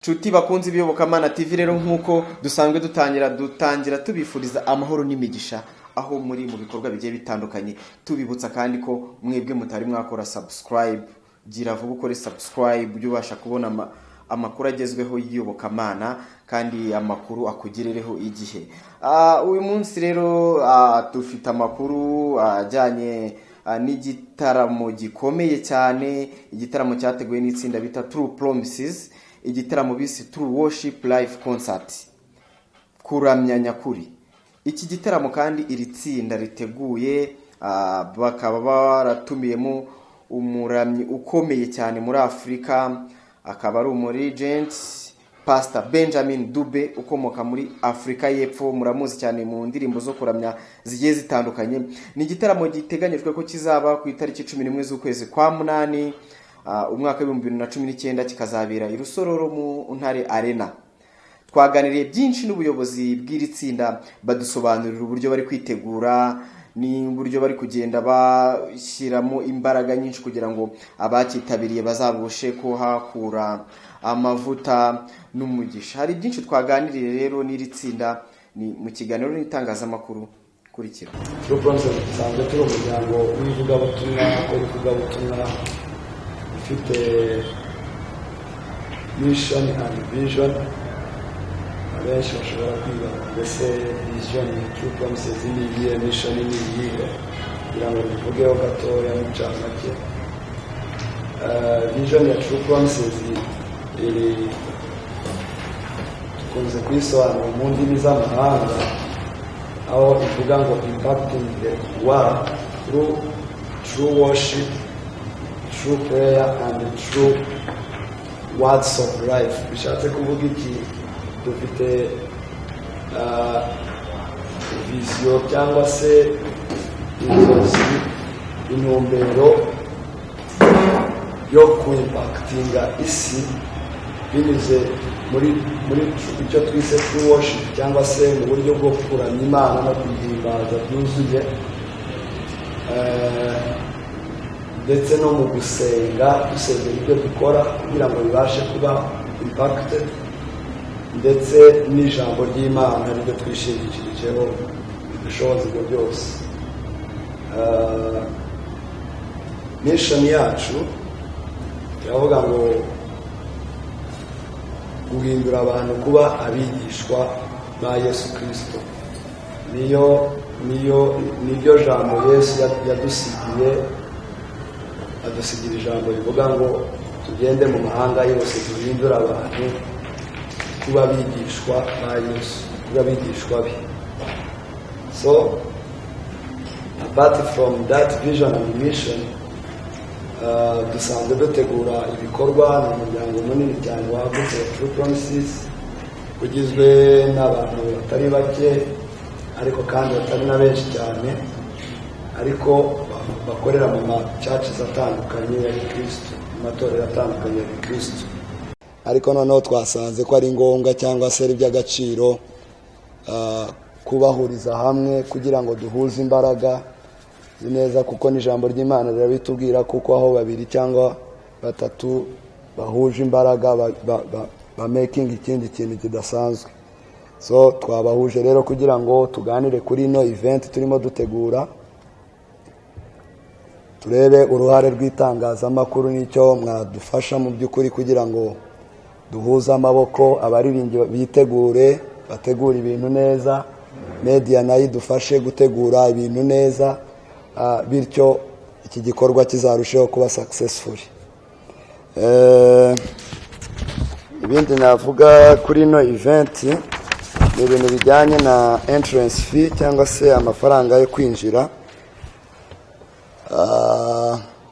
Nshuti bakunzi b'iyobokamana TV rero nkuko dusanzwe dutangira tubifuriza amahoro n'imigisha aho muri mu bikorwa bigiye bitandukanye, tubibutsa kandi ko mwebwe mutari mwakora subscribe, gira vuba ukore subscribe byubasha kubona amakuru agezweho y'iyobokamana kandi amakuru akugirereho igihe. Uyu munsi rero dufite amakuru ajyanye n'igitaramo gikomeye cyane, igitaramo cyateguwe n'itsinda bita True Promises, igitaramo bise True Worship Live Concert, kuramya nyakuri. Iki gitaramo kandi iri tsinda riteguye bakaba baratumiyemo umuramyi ukomeye cyane muri Afrika, akaba ari umurigent Pastor Benjamin Dube ukomoka muri Afrika y'Epfo, muramuzi cyane mu ndirimbo zo kuramya zigiye zitandukanye. Ni igitaramo giteganyijwe ko kizaba ku itariki 11 z'ukwezi kwa munani umwaka wa 2019, kikazabera i Rusororo mu Ntare Arena. Twaganiriye byinshi n'ubuyobozi bw'iri tsinda, badusobanurira uburyo bari kwitegura ni uburyo bari kugenda bashyiramo imbaraga nyinshi kugira ngo abakitabiriye bazabushe kuhakura amavuta n'umugisha. Hari byinshi twaganiriye rero n'iri tsinda, ni mu kiganiro n'itangazamakuru kurikira. True Promises dusanzwe turi umuryango w'ivugabutumwa ufite mission and vision. Abenshi bashobora kwiga mbese vision ya True Promises ni iyihe, mission ni iyihe, kugira ngo bivugeho gatoya mu cyamake. Vision ya True Promises dukunze kuyisobanura mu ndimi z'amahanga, aho ivuga ngo impacting the world through true worship, true prayer and true words of life. Bishatse kuvuga iki? Dufite vision cyangwa se inzozi, intumbero yo kuimpactinga isi binyuze muri icyo twise true worship, cyangwa se mu buryo bwo kuramya Imana no kuyihimbaza byuzuye, ndetse no mu gusenga dusengera ibyo dukora kugira ngo bibashe kuba impacted, ndetse n'ijambo ry'Imana ryo twishingikirijeho bidushoboza ibyo byose. Mission yacu iravuga ngo guhindura abantu kuba abigishwa ba Yesu Kristo. Niryo jambo Yesu yadusigiye, adusigira ijambo rivuga ngo tugende mu mahanga yose duhindura abantu kuba abigishwa ba Yesu, kuba abigishwa be. So apart from that vision and mission, dusanzwe dutegura ibikorwa n'umuryango munini cyane wagutse True Promises, ugizwe n'abantu batari bake ariko kandi batari na benshi cyane, ariko bakorera mu churches atandukanye ya Kristo, mu matorero atandukanye ya Kristo. Ariko noneho twasanze ko ari ngombwa cyangwa se ari by'agaciro kubahuriza hamwe kugira ngo duhuze imbaraga neza, kuko n'ijambo ry'Imana rirabitubwira kuko aho babiri cyangwa batatu bahuje imbaraga ba making ikindi kintu kidasanzwe. So twabahuje rero kugira ngo tuganire kuri ino event turimo dutegura, turebe uruhare rw'itangazamakuru n'icyo mwadufasha mu by'ukuri kugira ngo duhuza amaboko, abaririmbyi bitegure, bategura ibintu neza, media nayo idufashe gutegura ibintu neza, bityo iki gikorwa kizarusheho kuba successful. Ibindi navuga kuri no event ni ibintu bijyanye na entrance fee cyangwa se amafaranga yo kwinjira.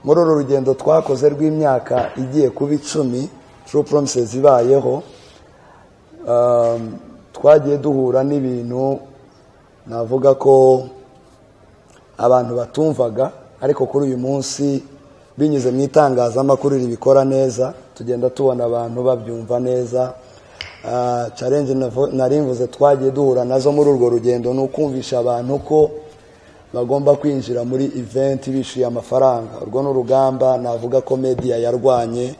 Muri uru rugendo twakoze rw'imyaka igiye kuba 10 True Promises ibayeho, twagiye duhura n'ibintu navuga ko abantu batumvaga, ariko kuri uyu munsi binyuze mu itangazamakuru ribikora neza, tugenda tubona abantu babyumva neza. Challenge narimvuze twagiye duhura nazo muri urwo rugendo ni ukumvisha abantu ko bagomba kwinjira muri event bishyuye amafaranga. Urwo n'urugamba navuga ko media yarwanye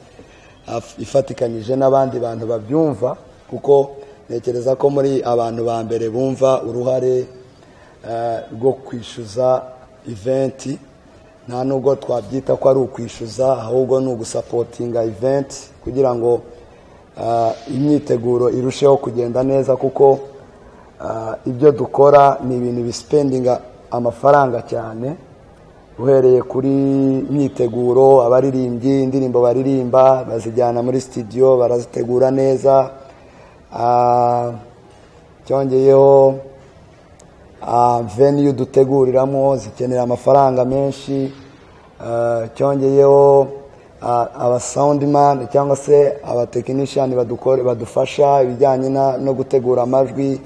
ifatikanyije n'abandi bantu babyumva, kuko ntekereza ko muri abantu ba mbere bumva uruhare rwo kwishyuza event. Nta nubwo twabyita ko ari ukwishyuza, ahubwo ni ugusapotinga event kugira ngo imyiteguro irusheho kugenda neza, kuko ibyo dukora ni ibintu bispendinga amafaranga cyane, uhereye kuri myiteguro, abaririmbyi indirimbo baririmba bazijyana muri studio barazitegura neza, cyongeyeho venue duteguriramo zikenera amafaranga menshi, cyongeyeho aba soundman cyangwa se aba technician badufasha ibijyanye no gutegura amajwi,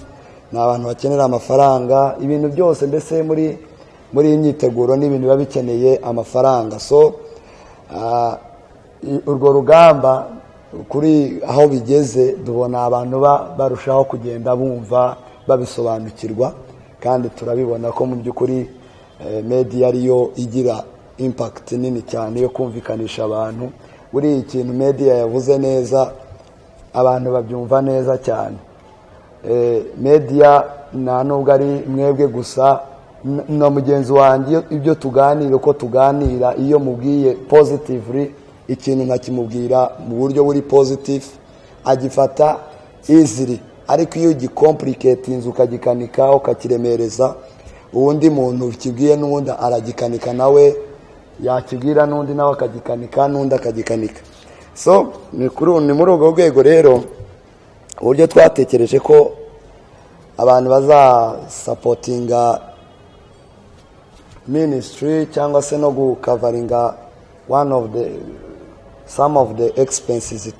ni abantu bakenera amafaranga. Ibintu byose mbese muri imyiteguro ni ibintu biba bikeneye amafaranga. So urwo rugamba kuri aho bigeze dubona abantu barushaho kugenda bumva babisobanukirwa, kandi turabibona ko mu by'ukuri media ariyo igira impact nini cyane yo kumvikanisha abantu. Buri ikintu media yavuze neza abantu babyumva neza cyane. Media nta nubwo ari mwebwe gusa, na mugenzi wanjye ibyo tuganira uko tuganira, iyo mubwiye positively ikintu nkakimubwira mu buryo buri positive agifata easily, ariko iyo ugicomplicatinze ukagikanika ukakiremereza, uwundi muntu ukibwiye n'uwundi aragikanika, nawe yakibwira n'undi nawe akagikanika, n'undi akagikanika. So ni muri urwo rwego rero uburyo twatekereje ko abantu bazasapotinga ministry cyangwa se no gukavaringa some of the expenses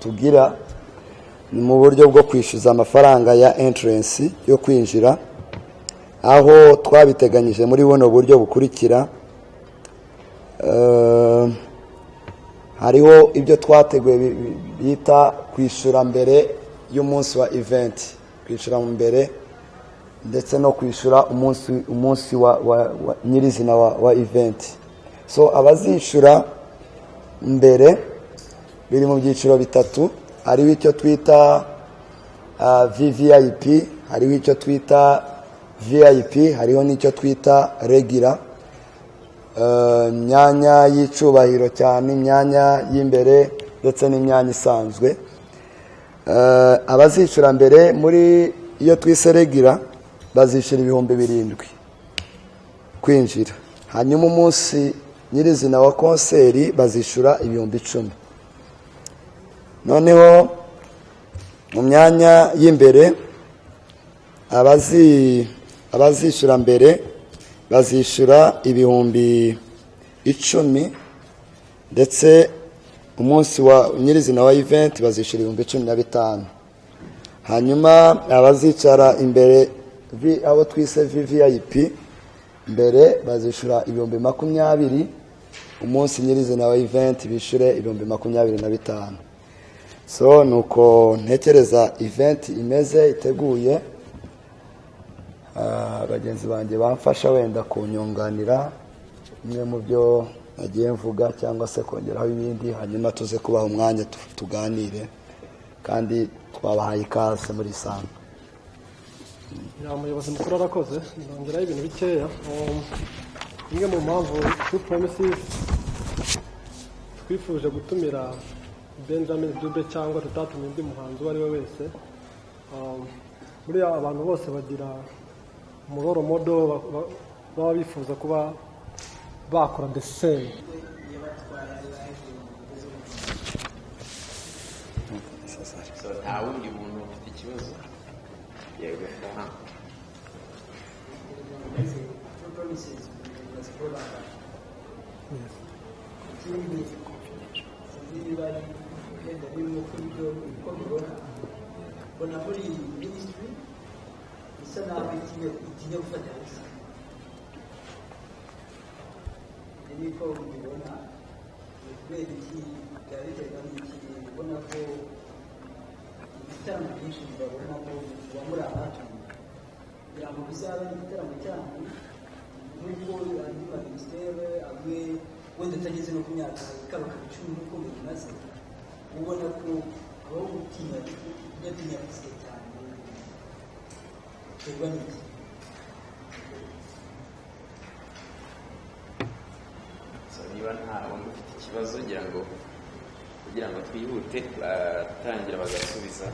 tugira mu buryo bwo kwishyuza amafaranga ya entrance yo kwinjira, aho twabiteganyije muri buno buryo bukurikira. Hariho ibyo twateguye bita kwishyura mbere y'umunsi wa event, kwishyura mbere ndetse no kwishyura umunsi wa nyirizina wa event. So abazishyura mbere biri mu byiciro bitatu. Hariho icyo twita VVIP, hariho icyo twita VIP, hariho n'icyo twita regular. Imyanya y'icubahiro cyane, imyanya y'imbere ndetse n'imyanya isanzwe. Abazishyura mbere muri iyo twise regular bazishyura 7,000 kwinjira. Hanyuma umunsi nyirizina wa konseri bazishyura 10,000. Noneho mu myanya y'imbere abazishyura mbere bazishyura 10,000, ndetse umunsi wa nyirizina wa event bazishyura 15,000. Hanyuma abazicara imbere abo twise VVIP mbere bazishyura 20,000, umunsi nyirizina wa event bishyure 25,000. So nuko ntekereza event imeze iteguye. Bagenzi banjye bamfasha wenda kunyunganira imwe mu byo nagiye mvuga cyangwa se kongeraho ibindi, hanyuma tuze kubaha umwanya tuganire, kandi twabahaye ikaze muri sanga. Umuyobozi mukuru arakoze. Ndongeraho ibintu bikeya. Imwe mu mpamvu True Promises twifuje gutumira Benjamin Dube cyangwa tutatumye undi muhanzi uwo ari we wese, muri abantu bose bagira umuroro modo baba bifuza kuba bakora the same. So nta wundi muntu ufite ikibazo yego aha Bona muri ministry isa naho igiye gufata hasi. Niko ubibona kubera iki byariterwa n'iki, ubona ko ibitaramo byinshi babona ko muri natwe kugira ngo bizaba igitaramo cyane, nubwo andi ma ministere amwe wenda atageze no ku myaka ikaba 10 nk'uko bimaze. ubona ko aho gutinya ugatinya gusa cyane biterwa n'iki? Niba ntawe ufite ikibazo kugira ngo twihute batangira bagasubiza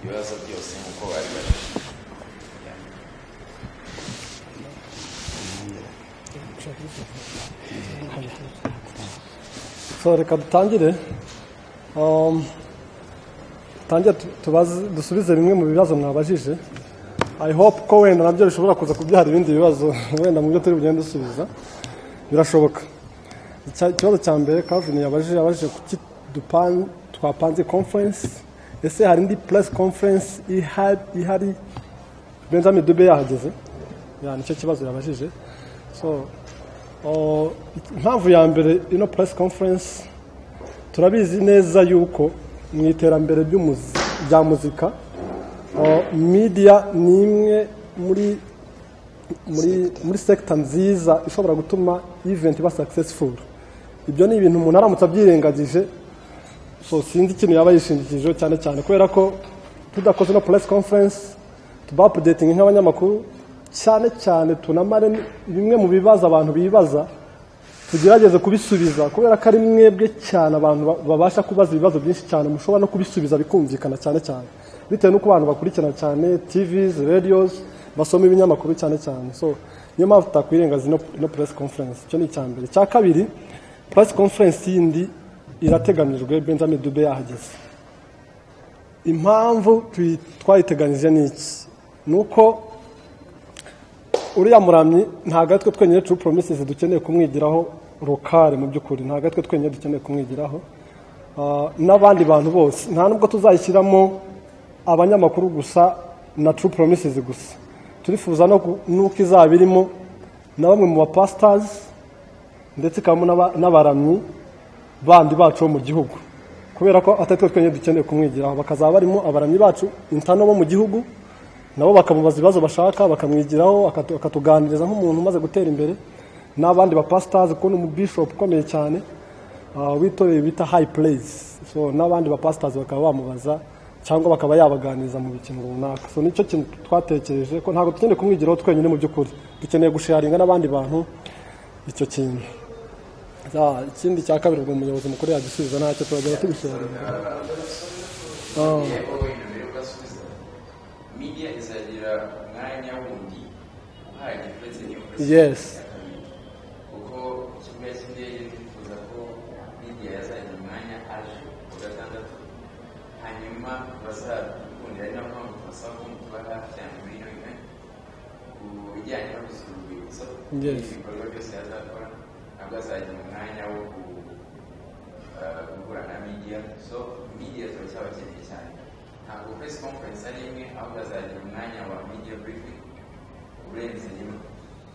ibibazo byose nk'uko bari bari. So reka dutangire dusubize bimwe mu bibazo mwabajije. I hope ko wenda nabyo bishobora kuza kubyara ibindi bibazo wenda mu byo turi bugende dusubiza birashoboka. Ikibazo cya mbere Calvin yabajije kuki twapanze conference, ese hari indi press conference ihari Benjamin Dube yahageze? Nicyo kibazo yabajije. So impamvu ya mbere ino press conference, turabizi neza yuko mu iterambere rya muzika media ni imwe muri sector nziza ishobora gutuma event iba successful. Ibyo ni ibintu umuntu aramutse abyirengagije, so sinzi ikintu yaba yishingikije cyane cyane kubera ko tudakoze no press conference tuba updating nk'abanyamakuru cyane tunamare bimwe mu bibazo abantu bibaza tugerageze kubisubiza, kubera ko ari mwebwe cyane abantu babasha kubaza ibibazo byinshi cyane mushobora no kubisubiza bikumvikana cyane bitewe n'uko abantu bakurikirana cyane TVs, radios, basoma ibinyamakuru cyane. So niyo mpamvu tutakwirengaza no press conference. Icyo ni icya mbere. Cya kabiri, press conference yindi irateganijwe Benjamin Dube yahageze. Impamvu twayiteganyije ni iki? Nuko uriya muramyi ntago atwe twenyine True Promises dukeneye kumwigiraho lokale, mu by'ukuri ntago atwe twenyine dukeneye kumwigiraho, n'abandi bantu bose. Nta nubwo tuzayishyiramo abanyamakuru gusa na True Promises gusa, turifuza nuko izaba irimo na bamwe mu bapastors ndetse ikabamo n'abaramyi bandi bacu mu gihugu, kubera ko atatwe twenyine dukeneye kumwigiraho. Bakazaba barimo abaramyi bacu intano bo mu gihugu, nabo bakamubaza ibibazo bashaka bakamwigiraho, akatuganiriza nk'umuntu umaze gutera imbere, n'abandi bapastors ko n'umubishop ukomeye cyane witoreye bita high place. So n'abandi bapastors bakaba bamubaza cyangwa bakaba yabaganiriza mu bikintu runaka. So nicyo kintu twatekereje ko ntabwo dukeneye kumwigiraho twenyine, mu by'ukuri dukeneye gusharinga n'abandi bantu icyo kintu. Ikindi cya kabiri ubwo umuyobozi mukuru yagisubiza ntacyo turagera tubisharinga. Media izagira umwanya wundi uhagije uretse n'iyo press. Yes. Kuko ikibuga cy'indege twifuza ko media yazagira umwanya aje ku gatandatu, hanyuma bazakundira ari nayo mpamvu basaba ko tuba hafi cyane muri ino event ku bijyanye no gusura urwibutso. Ibikorwa byose yazakora ntabwo azagira umwanya wo guhura na media. So media turacyabakeneye cyane. Ntabwo press conference ari imwe, ahubwo azagira umwanya wa media briefing urenze rimwe.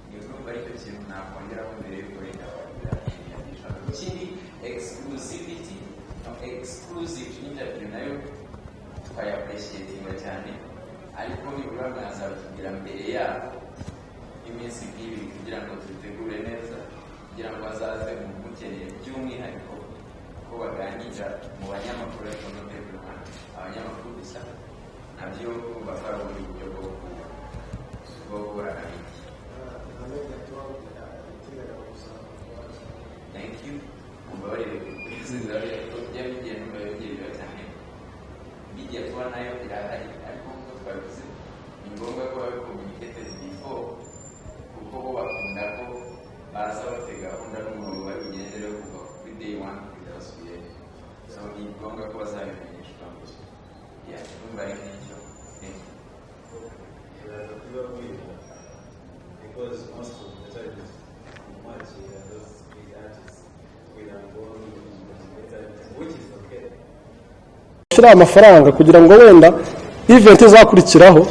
Ni urumva aricyo kintu nakongeraho mbere y'uko wenda wagira inyandisho. Ikindi exclusive interview nayo twayapreciatinga cyane, ariko nibura mwazabitubwira mbere yaho iminsi nk'ibiri kugira ngo tubitegure neza, kugira ngo hazaze umukeneye by'umwihariko ko baganira mu banyamakuru ariko no kwegura abanyamakuru gusa, nabyo bakora uburyo bwo guhura na media. Thank you. Mbabarire kwizera ko byabigiye n'ubayongerera cyane. Media tuba nayo irahari, ariko nk'uko twabivuze ni ngombwa ko babe communicated before, kuko bo bakunda ko baza bafite gahunda n'umurongo bari bugendereho kuva kuri day one kugeza suye. So ni ngombwa ko bazabimenyeshwa gusa. Numva ari nk'icyo. Thank you. Because most of the time much those big artists which is okay. Shira amafaranga kugira ngo wenda event izakurikiraho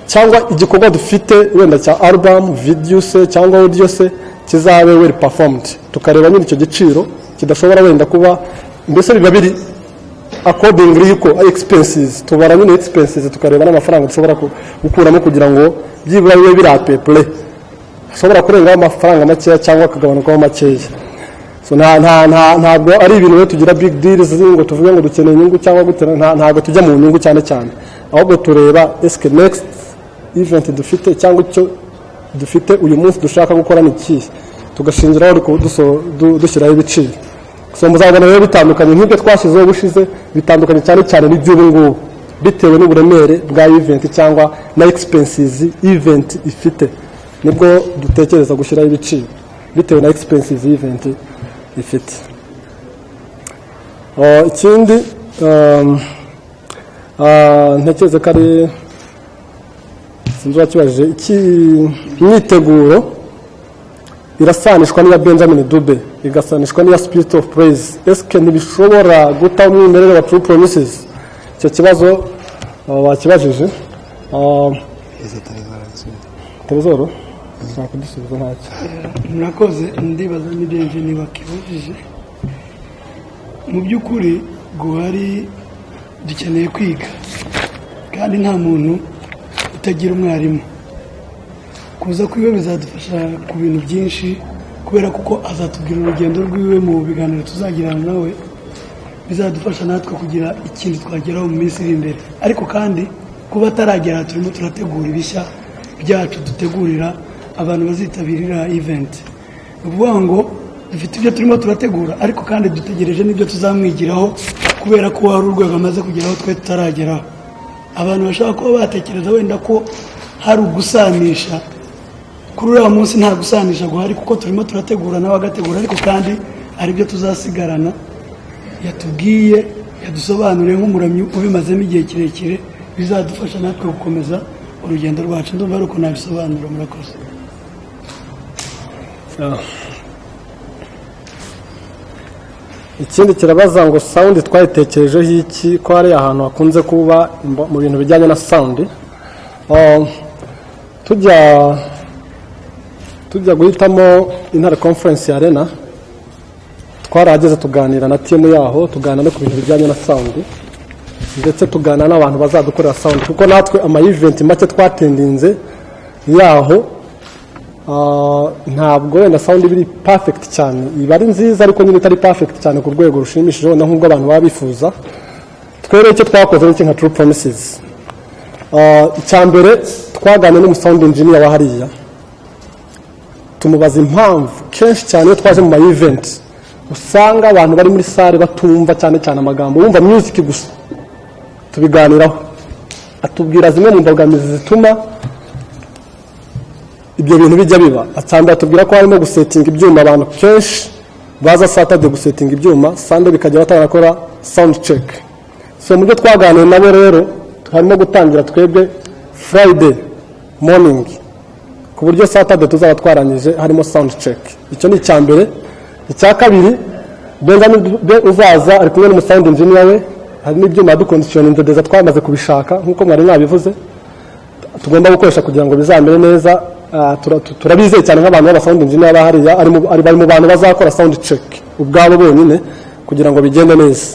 cyangwa igikorwa dufite wenda cya album, video se cyangwa audio se kizabe well performed, tukareba nyine icyo giciro kidashobora wenda kuba mbese biba biri accordingly yuko expenses, tubara nyine expenses tukareba n'amafaranga dushobora gukuramo kugira ngo byibura bibe birapeple, ashobora kurengaho amafaranga makeya cyangwa akagabanukaho makeya. so ntabwo ari ibintu rero tugira big deals ngo tuvuge ngo dukeneye inyungu cyangwa gutera, ntabwo tujya mu nyungu cyane cyane, ahubwo tureba eske next event dufite cyangwa icyo dufite uyu munsi dushaka gukora ni iki, tugashingiraho dushyiraho ibiciro. So muzabona rero bitandukanye nk'ibyo twashyizeho bushize, bitandukanye cyane cyane n'iby'ubu ngubu bitewe n'uburemere bwa event cyangwa na expenses event ifite, nibwo dutekereza gushyiraho ibiciro bitewe na expenses event ifite. Ikindi ntekereza ko ari sinzi wakibajije imyiteguro irasanishwa n'iya Benjamin Dube igasanishwa n'iya Spirit of Praise. Eske ntibishobora guta umwimerere wa True Promises? Icyo kibazo wakibajije Terezoro nshaka kudusubiza ntacyo. Murakoze, ndibaza n'idenje niba kibujije. Mu by'ukuri guhari dukeneye kwiga, kandi nta muntu utagira umwarimu. Kuza kwiwe bizadufasha ku bintu byinshi, kubera kuko azatubwira urugendo rwiwe mu biganiro tuzagirana nawe, bizadufasha natwe kugira ikindi twageraho mu minsi iri imbere. Ariko kandi kuba ataragera turimo turategura ibishya byacu dutegurira abantu bazitabirira event. Uvuga ngo dufite ibyo turimo turategura, ariko kandi dutegereje n'ibyo tuzamwigiraho, kubera ko hari urwego amaze kugeraho twe tutarageraho. Abantu bashaka kuba batekereza wenda ko hari ugusanisha, kuri uriya munsi nta gusanisha guhari, kuko turimo turategura nawe agategura, ariko kandi hari ibyo tuzasigarana yatubwiye, yadusobanuriye nk'umuramyi ubimazemo igihe kirekire, bizadufasha natwe gukomeza urugendo rwacu. Ndumva ari uko nabisobanura. Murakoze. Ikindi kirabaza ngo sound twayitekerejeho iki, ko hari ahantu hakunze kuba mu bintu bijyanye na sound. Tujya guhitamo Intare Conference Arena, twarahageze tuganira na timu yaho, tuganira no ku bintu bijyanye na sound, ndetse tuganira n'abantu bazadukorera sound, kuko natwe ama event make twatendinze yaho ntabwo wenda sound biri perfect cyane, iba ari nziza ariko nyine itari perfect cyane ku rwego rushimishije wenda nk'ubwo abantu baba bifuza. Twere icyo twakoze n'iki nka True Promises, icyambere twaganira n'umusound engineer wa hariya, tumubaza impamvu kenshi cyane iyo twaje mu ma event usanga abantu bari muri salle batumva cyane cyane amagambo, bumva music gusa. Tubiganiraho, atubwira zimwe mu mbogamizi zituma ibyo bintu bijya biba. Atamba atubwira ko harimo gusettinga ibyuma, abantu kenshi baza Saturday gusettinga ibyuma, Sunday bikajya batarakora sound check. So mu byo twaganira nabo rero harimo gutangira twebwe Friday morning, ku buryo Saturday tuzaba twarangije harimo sound check. Icyo ni icyambere. Icya kabiri, Benjamin uzaza ari kumwe n'umusound engineer we, hari n'ibyuma duconditioning ndetse twamaze kubishaka nk'uko mwari mwabivuze, tugomba gukoresha kugira ngo bizamere neza. Turabizeye cyane nk'abantu b'abasound engineer bahariya bari mu bantu bazakora sound check ubwabo bonyine kugira ngo bigende neza.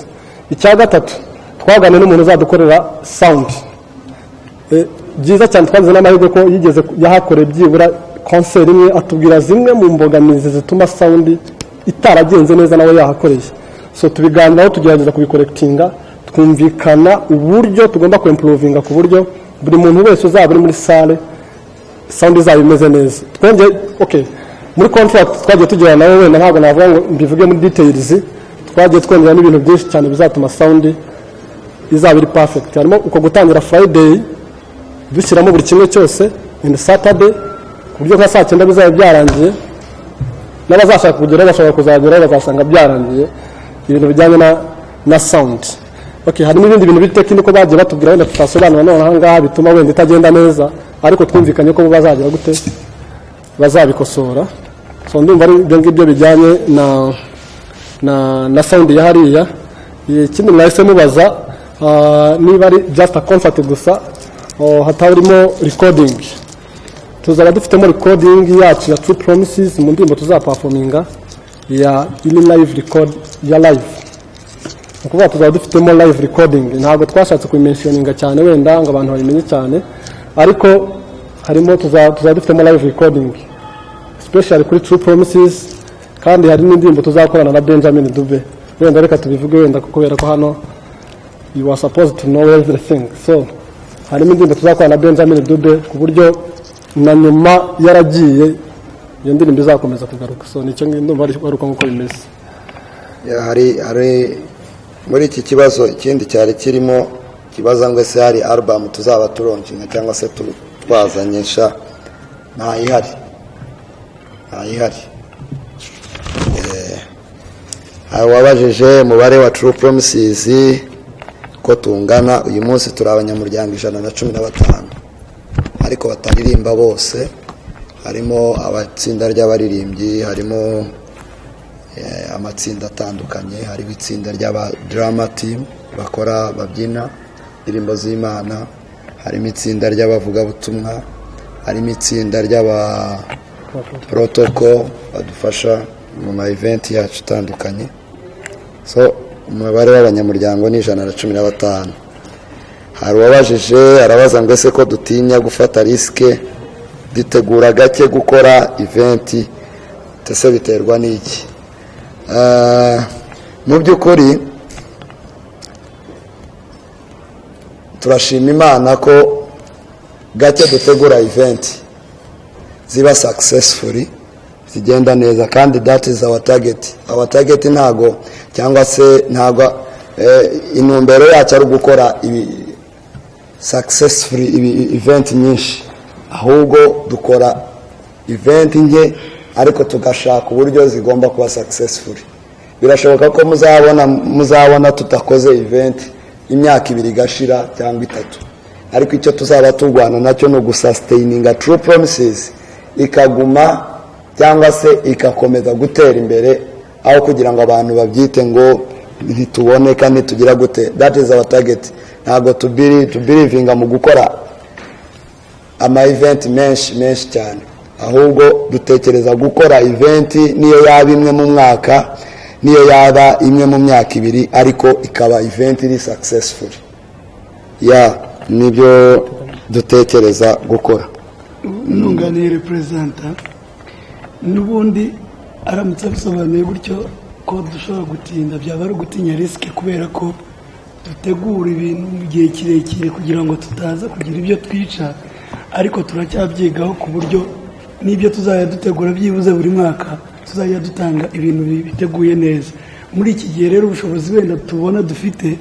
Icya gatatu, twaganira n'umuntu uzadukorera sound. Byiza cyane, twagize n'amahirwe ko yigeze yahakoreye byibura concert imwe, atubwira zimwe mu mbogamizi zituma sound itaragenze neza nawe yahakoreye. So tubiganiraho, tugerageza kubikorectinga, twumvikana uburyo tugomba kuimprovinga ku buryo buri muntu wese uzaba uri muri salle sound izaba imeze neza. Twongeye muri contract twagiye tugirana nawe, wenda ntabwo navuga ngo mbivuge muri details, twagiye twongera n'ibintu byinshi cyane bizatuma sound izaba iri perfect. Harimo uko gutangira Friday dushyiramo buri kimwe cyose, and Saturday ku buryo nka saa 9 bizaba byarangiye, n'abazashaka kugera bashobora kuzagera bazasanga byarangiye ibintu bijyanye na sound. Harimo ibindi bintu bitekiniko bagiye batubwira wenda tutasobanura none aha ngaha bituma wenda itagenda neza, ariko twumvikanye ko bazagira gute bazabikosora. So ndumva ari ibyo ngibyo bijyanye na sound ya hariya. Ikindi mwahise mubaza niba ari just a concert gusa hatarimo recording. Tuzaba dufitemo recording yacu ya True Promises mu ndirimbo tuzaperforminga ya live record ya live. Ukuvuga tuzaba dufitemo live recording, ntabwo twashatse kuyimentioninga cyane wenda ngo abantu bayimenye cyane, ariko harimo tuzaba dufitemo live recording especially kuri True Promises, kandi hari n'indirimbo tuzakorana na Benjamin Dube. Wenda reka tubivuge wenda kubera ko hano you are supposed to know everything. So harimo indirimbo tuzakorana na Benjamin Dube ku buryo na nyuma yaragiye iyo ndirimbo izakomeza kugaruka. So nicyo ndumva ari uko nkuko bimeze. hari muri iki kibazo ikindi cyari kirimo kibaza ngo se hari album tuzaba turonjinga cyangwa se twazanyesha ntayihari wabajije umubare wa True Promises ko tungana. Uyu munsi turi abanyamuryango 115 ariko bataririmba bose. Harimo abatsinda ry'abaririmbyi, harimo amatsinda atandukanye, hari itsinda ry'aba drama team bakora babyina indirimbo z'Imana, harimo itsinda ry'abavuga butumwa, harimo itsinda ry'aba protocol badufasha mu ma event yacu atandukanye. So umubare w'abanyamuryango ni 115. Hari uwabajije arabaza ngo ese ko dutinya gufata riske dutegura gake gukora event tese biterwa n'iki? Mu by'ukuri turashima Imana ko gake dutegura event ziba successfully zigenda neza, kandi that is our target. Our target ntago cyangwa se ntago intumbero yacu ari gukora successfully event nyinshi, ahubwo dukora event nke ariko tugashaka uburyo zigomba kuba successful. Birashoboka ko muzabona tutakoze event imyaka 2 gashira cyangwa 3, ariko icyo tuzaba turwana nacyo no gusustaininga True Promises ikaguma cyangwa se ikakomeza gutera imbere, aho kugira ngo abantu babyite ngo ntituboneka ntitugira gute. That is our target. Ntago to believinga mu gukora ama event menshi cyane, ahubwo dutekereza gukora event niyo yaba imwe mu mwaka, niyo yaba imwe mu myaka 2, ariko ikaba event iri successful. Nibyo dutekereza gukora. Nunganiye representa n'ubundi aramutse bisobanuye gutyo ko dushobora gutinda, byaba ari gutinya risk kubera ko dutegura ibintu mu gihe kirekire kugira ngo tutaza kugira ibyo twica, ariko turacyabyigaho ku buryo n'ibyo tuzajya dutegura byibuze buri mwaka tuzajya dutanga ibintu biteguye neza. Muri iki gihe rero ubushobozi wenda turabona dufite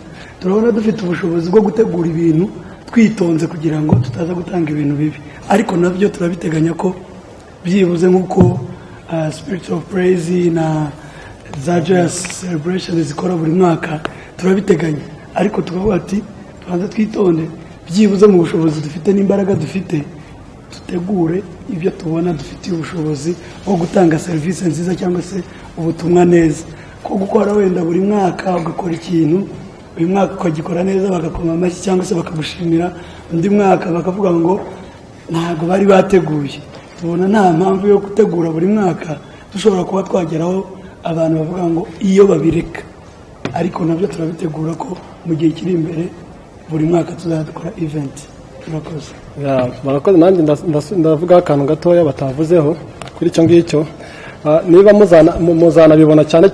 ubushobozi bwo gutegura ibintu twitonze kugira ngo tutaza gutanga ibintu bibi, ariko nabyo turabiteganya ko byibuze nk'uko spirit of praise na za joyous celebration zikora buri mwaka turabiteganya, ariko tukavuga ati tubanza twitonde byibuze mu bushobozi dufite n'imbaraga dufite dutegure ibyo tubona dufitiye ubushobozi bwo gutanga serivisi nziza cyangwa se ubutumwa neza. Ko gukora wenda buri mwaka ugakora ikintu, uyu mwaka ukagikora neza bagakoma amashyi cyangwa se bakagushimira, undi mwaka bakavuga ngo ntabwo bari bateguye. Tubona nta mpamvu yo gutegura buri mwaka, dushobora kuba twageraho abantu bavuga ngo iyo babireka, ariko nabyo turabitegura ko mu gihe kiri imbere buri mwaka tuzadukora event. Murakoze. Murakoze. Nanjye ndavuga akantu gatoya batavuzeho kuri icyo ngicyo. Niba muzana bibona cyane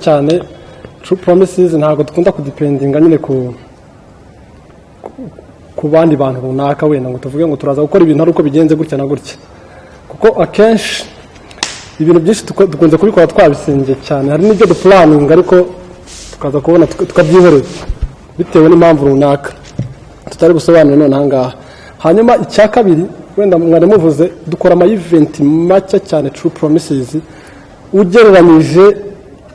True Promises ntabwo dukunda kudependinga nyine ku bandi bantu runaka, wenda ngo tuvuge ngo turaza gukora ibintu ari uko bigenze gutya na gutya, kuko akenshi ibintu byinshi dukunze kubikora twabisingiye cyane. Hari n'ibyo duplaninga ariko tukaza kubona tukabyihorera bitewe n'impamvu runaka tutari gusobanura none ahangaha. Hanyuma icya kabiri, wenda mwari muvuze dukora ama event make cyane True Promises ugereranyije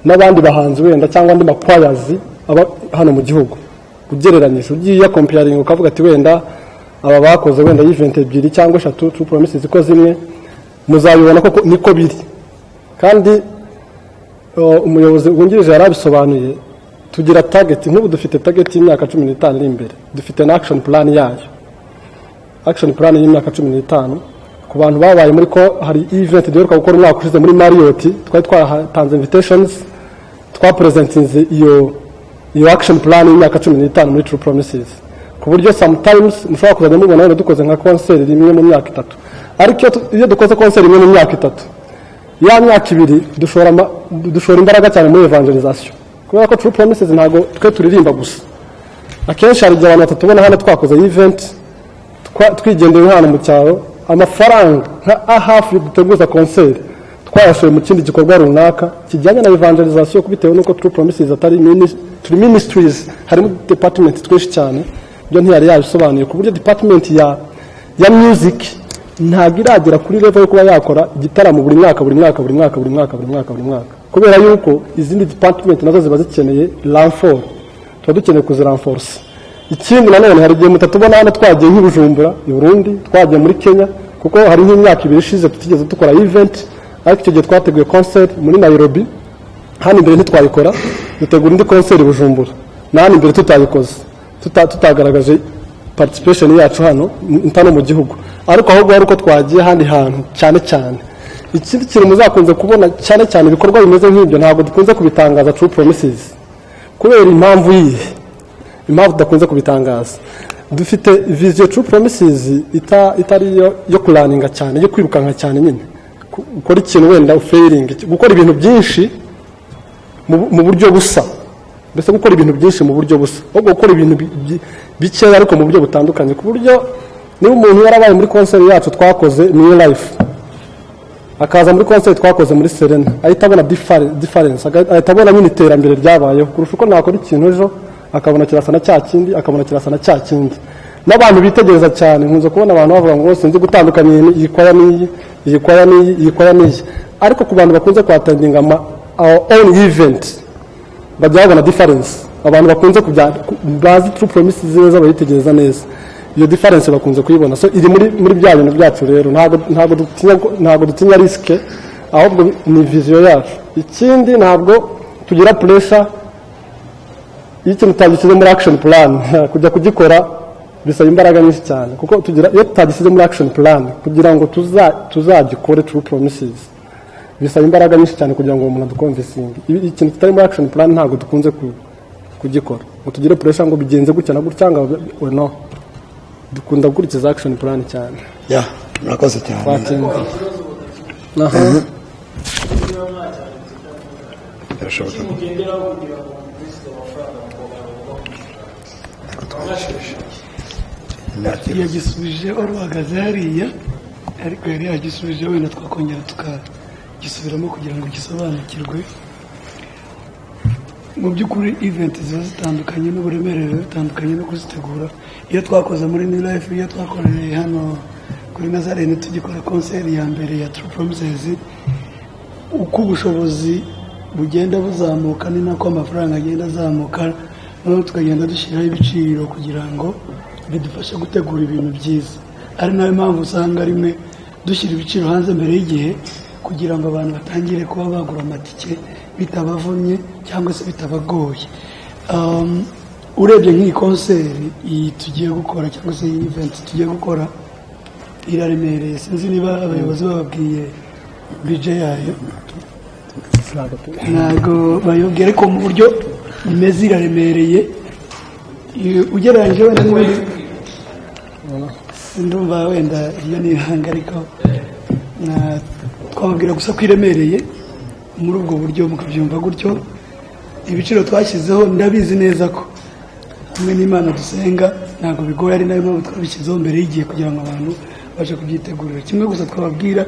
n'abandi bahanzi wenda cyangwa andi makwayazi aba hano mu gihugu. Ugereranyije ugiye comparing ukavuga ati wenda aba bakoze wenda event 2 cyangwa 3 True Promises ko zimwe, muzabibona ko niko biri. Kandi umuyobozi wungirije yarabisobanuye, tugira target. Nk'ubu dufite target y'imyaka 15 iri imbere, dufite na action plan yayo. Action plan y'imyaka 15 ku bantu babaye muri ko hari event duheruka gukora umwaka ushize muri Marriott, twari twatanze invitations, twapresentinze iyo action plan y'imyaka 15 muri True Promises, ku buryo sometimes mushobora kuzajya mubona wenda dukoze nka concert rimwe mu myaka 3, ariko iyo dukoze concert rimwe mu myaka 3 ya myaka ibiri dushora imbaraga cyane muri evangelization, kubera ko True Promises ntago twe turirimba gusa. Akenshi hari abantu batatubona hano twakoze event twigendeye hano mu cyaro, amafaranga nka hafi duteguza concert twayashoye mu kindi gikorwa runaka kijyanye na evangelization, kubitewe nuko True Promises atari ministries, harimo department twinshi cyane, byo ntiyari yabisobanuye ku buryo department ya music ntabwo iragera kuri level yo kuba yakora igitaramo buri mwaka, kubera yuko izindi department nazo ziba zikeneye renfort, tuba dukeneye kuzirenforce. Ikindi nanone hari igihe mutatubona hano twagiye nk'Ibujumbura i Burundi, twagiye muri Kenya, kuko hari nk'imyaka 2 ishize tutigeze dukora event, ariko icyo gihe twateguye concert muri Nairobi, hano imbere ntitwayikora, dutegura indi concert i Bujumbura, nani imbere tutayikoze, tutagaragaje participation yacu hano intano mu gihugu, ariko ahubwo ari uko twagiye handi hantu cyane cyane. Ikindi kintu muzakunze kubona cyane cyane ibikorwa bimeze nk'ibyo ntabwo dukunze kubitangaza True Promises, kubera impamvu tudakunze kubitangaza. Dufite vision True Promises itari yo kulaninga cyane, yo kwirukanka cyane nyine ukora ikintu wenda failing, gukora ibintu byinshi mu buryo busa, mbese gukora ibintu byinshi mu buryo busa, ahubwo gukora ibintu bikeya ariko mu buryo butandukanye, ku buryo niba umuntu yarabaye muri concert yacu twakoze New Life, akaza muri concert twakoze muri Serena, ahita abona difference, ahita abona nyine iterambere ryabayeho kurusha uko nakora ikintu ejo akabona kirasa na cya kindi, akabona kirasa na cya kindi. N'abantu bitegereza cyane, nkunze kubona abantu bavuga ngo sinzi gutandukanya iyi kwaya n'iyi, ariko ku bantu bakunze kwatendinga our own event bajya babona difference. Abantu bakunze bazi True Promises neza, bayitegereza neza, iyo difference bakunze kuyibona. So iri muri bya bintu byacu rero, ntabwo dutinya risk, ahubwo ni vision yacu. Ikindi ntabwo tugira pressure ikintu tutagishyize muri action plan, kujya kugikora bisaba imbaraga nyinshi cyane, kuko iyo tutagishyize muri action plan kugira ngo tuzagikore True Promises bisaba imbaraga nyinshi cyane kugira ngo umuntu adukonvinsinge. Ikintu tutari muri action plan ntabwo dukunze kugikora ngo tugire pressure ngo bigenze gutya na gutya, ngo no, dukunda gukurikiza action plan cyane. murakoze cyane. yagisubije wari uhagaze hariya, ariko yari yagisubije wenda twakongera tukagisubiramo kugira ngo gisobanukirwe. Mu by'ukuri event ziba zitandukanye n'uburemere bitandukanye no kuzitegura. Iyo twakoze muri New Life, iyo twakoreye hano kuri Nazarene tugikora concert ya mbere ya True Promises, uko ubushobozi bugenda buzamuka ni nako amafaranga agenda azamuka, noneho tukagenda dushyiraho ibiciro kugira ngo bidufashe gutegura ibintu byiza. Ari nayo mpamvu usanga rimwe dushyira ibiciro hanze mbere y'igihe kugira ngo abantu batangire kuba bagura amatike bitabavunye cyangwa se bitabagoye. Urebye nk'iyi concert tugiye gukora cyangwa se iyi event tugiye gukora iraremereye, sinzi niba abayobozi bababwiye budget yayo, ntabwo bayobwira, ariko mu buryo imeze iraremereye ugereranyije wenda n'ibindi. Ndumva wenda iyo ni ihanga, ariko twababwira gusa ko iremereye muri ubwo buryo mukabyumva gutyo. Ibiciro twashyizeho ndabizi neza ko hamwe n'Imana dusenga ntabwo bigoye, ari nayo mpamvu twabishyizeho mbere y'igihe kugira ngo abantu baje kubyitegurira. Kimwe gusa twababwira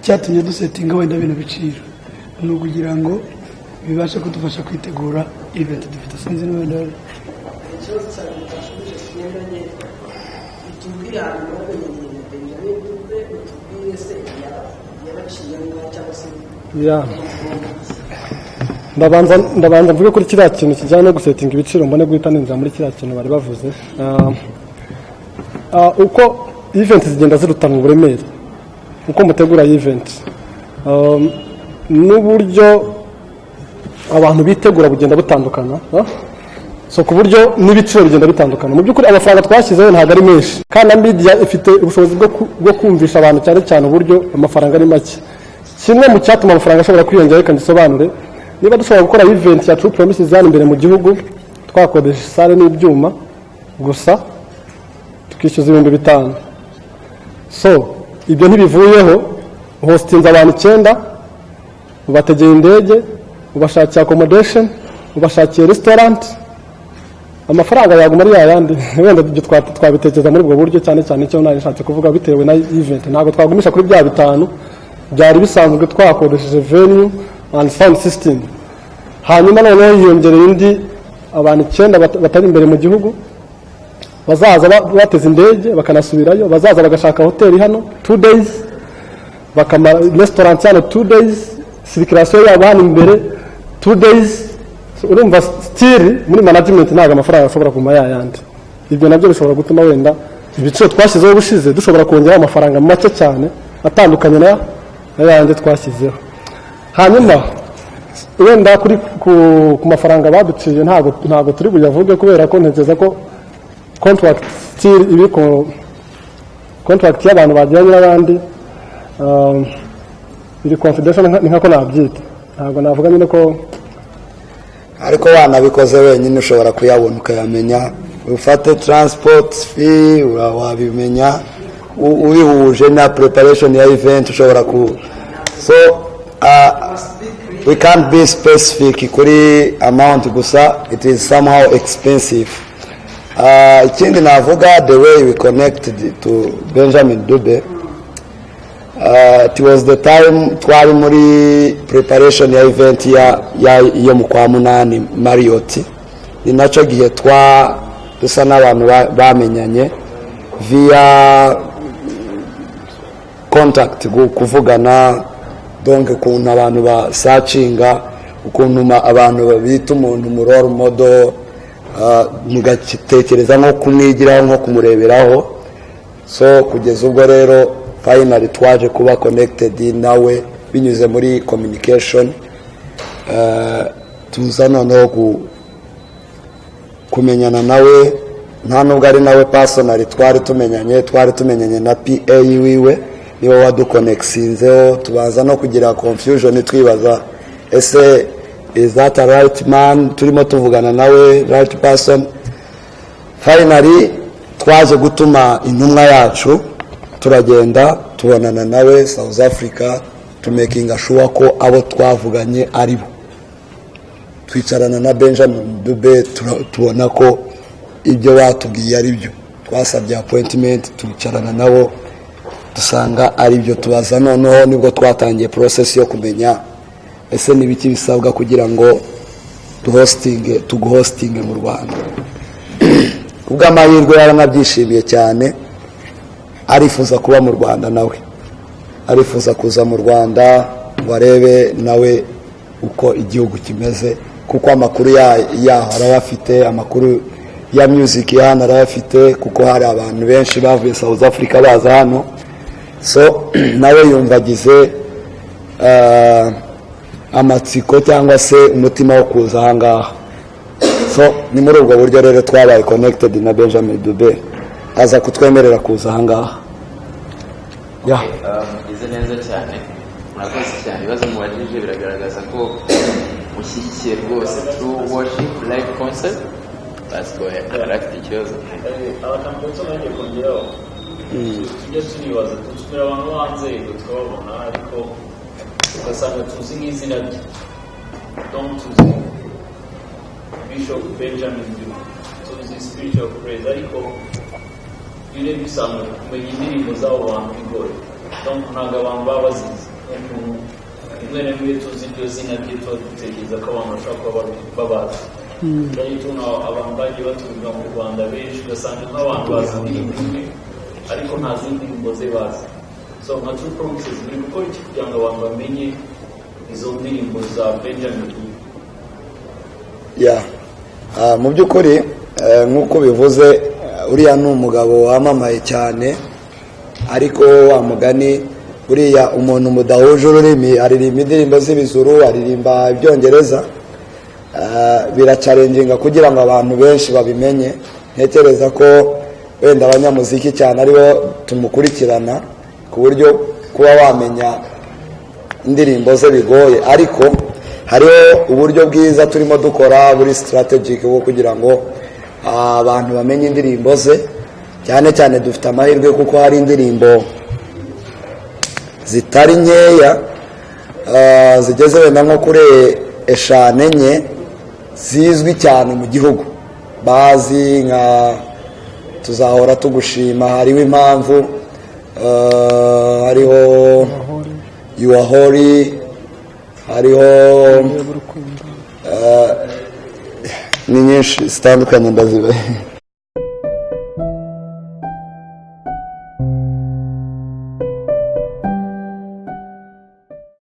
cyatumye dusetinga wenda bino biciro ni ukugira ngo bibashe kudufasha kwitegura event dufite. Sinzi niba wenda ikibazo cyane cyashubije kigendanye bitubwira ahantu Benjamin Dube, bitubwire se yabaciyemo cyangwa se ndabanza mvuge kuri kiriya kintu kijyanye no gusetinga ibiciro, mbone guhita ninjira muri kiriya kintu bari bavuze. Uko event zigenda zirutanwa uburemere, uko mutegura event n'uburyo abantu bitegura bugenda butandukana, so ku buryo n'ibiciro bigenda bitandukana. Mu by'ukuri amafaranga twashyizeho ntabwo ari menshi, kandi media ifite ubushobozi bwo kumvisha abantu cyane cyane uburyo amafaranga ari make. Kimwe mu cyatuma amafaranga ashobora kwiyongera, reka ndisobanure. Niba dushobora gukora event ya True Promises hano imbere mu gihugu, twakodesha sale n'ibyuma gusa tukishyuza 5,000. So ibyo ntibivuyeho hostinze abantu 9 ubategeye indege, ubashakiye accommodation, ugashakiye restaurant, amafaranga yaguma ari yayandi. Wenda ibyo twabitekereza muri ubwo buryo cyane cyane cyo nashatse kuvuga bitewe na event. Ntabwo twagumisha kuri bya bitanu byari bisanzwe twakoresheje venue and sound system. Hanyuma noneho hiyongereye indi abantu 9 batari imbere mu gihugu bazaza bateze indege bakanasubirayo, bazaza bagashaka hoteli hano 2 days, bakamara restaurant hano 2 days, circulation yabo hano imbere 2 days. Urumva still muri management ntago amafaranga ashobora kuma yayandi. Ibyo nabyo bishobora gutuma wenda ibiciro twashyizeho bushize dushobora kongera amafaranga make cyane atandukanye na yandi twashyizeho. Hanyuma wenda kuri ku mafaranga baduciye ntago turi buyavuge kubera ko ntegeza ko contract still ibiko contract y'abantu bajyanye n'abandi iri confidential nkako nabyita. Ntago navuga nyine ko ariko wanabikoze wenyine ushobora kuyabona ukayamenya. Ufate transport fee wabimenya ubihuje na preparation ya event ushobora ku. So we can't be specific kuri amount gusa, it is somehow expensive. Ikindi navuga the way we connected to Benjamin Dube, it was the time twari muri preparation ya event yo mu kwa munani Marriott. Ni naco gihe dusa n'abantu bamenyanye via contact kuvugana, donc ukuntu abantu ba searchinga, ukuntu abantu babita umuntu mu role model, mugatekereza nko kumwigiraho nko kumureberaho. So kugeza ubwo rero finally twaje kuba connected nawe binyuze muri communication. Tuza noneho kumenyana nawe, nta nubwo ari nawe personally twari tumenyanye na PA wiwe niwe waduconnectinzeho. Tubaza no kugira confusion twibaza ese is that a right man, turimo tuvugana nawe right person. Finally twaje gutuma intumwa yacu turagenda tubonana nawe South Africa to making sure ko abo twavuganye ari bo. Twicarana na Benjamin Dube tubona ko ibyo batubwiye ari byo. Twasabye appointment twicarana nabo dusanga ari byo. Tubaza noneho nibwo twatangiye process yo kumenya ese nibiki bisabwa kugira ngo tuguhosting mu Rwanda. Ubwo amahirwe yaranabyishimiye cyane, arifuza kuba mu Rwanda nawe, arifuza kuza mu Rwanda ngo arebe nawe uko igihugu kimeze, kuko amakuru yaho arayafite, amakuru ya music hano arayafite, kuko hari abantu benshi bavuye South Africa baza hano. So nawe yumvagize amatsiko cyangwa se umutima wo kuza ahangaha. So ni muri ubwo buryo rero twabaye connected na Benjamin Dube aza kutwemerera kuza ahangaha. Ize neza cyane, murakoze cyane. Ibibazo mubajije biragaragaza ko ushyigikiye rwose true worship live concert. Let's go ahead. Arafite ikibazo. Abakamutso nanjye kongeraho tujya tunibaza tusubira abantu hanze tukababona ariko ugasanga tuzi nk'izina rye, tuzi Bishop Benjamin Dube, tuzi spiritual praise, ariko yure bisanga kumenya indirimbo z'abo bantu bigoye. Ntabwo abantu baba bazizi. Rimwe na rimwe tuzi iryo zina rye tuba dutekereza ko abantu bashobora kuba babazi. Rero tuna abantu bagiye baturuka mu Rwanda benshi ugasanga nk'abantu bazi indirimbo imwe ariko nta zindi ndirimbo ze bazi. So nka True Promises biri gukora iki kugira ngo abantu bamenye izo ndirimbo za Benjamin Dube? Mu by'ukuri nk'uko bivuze uriya ni umugabo wamamaye cyane, ariko wa mugani uriya umuntu mudahuje ururimi aririmba indirimbo z'ibizuru, aririmba ibyongereza, biracalenginga kugira ngo abantu benshi babimenye. Ntekereza ko wenda abanyamuziki cyane aribo tumukurikirana ku buryo kuba wamenya indirimbo ze bigoye, ariko hariho uburyo bwiza turimo dukora buri strategic bwo kugira ngo abantu bamenye indirimbo ze. Cyane cyane dufite amahirwe kuko hari indirimbo zitari nkeya zigeze wenda nko kuri 5 enye zizwi cyane mu gihugu bazi nka tuzahora tugushima, hariho impamvu, hariho yuwahori, hariho ni nyinshi zitandukanye ndazibe.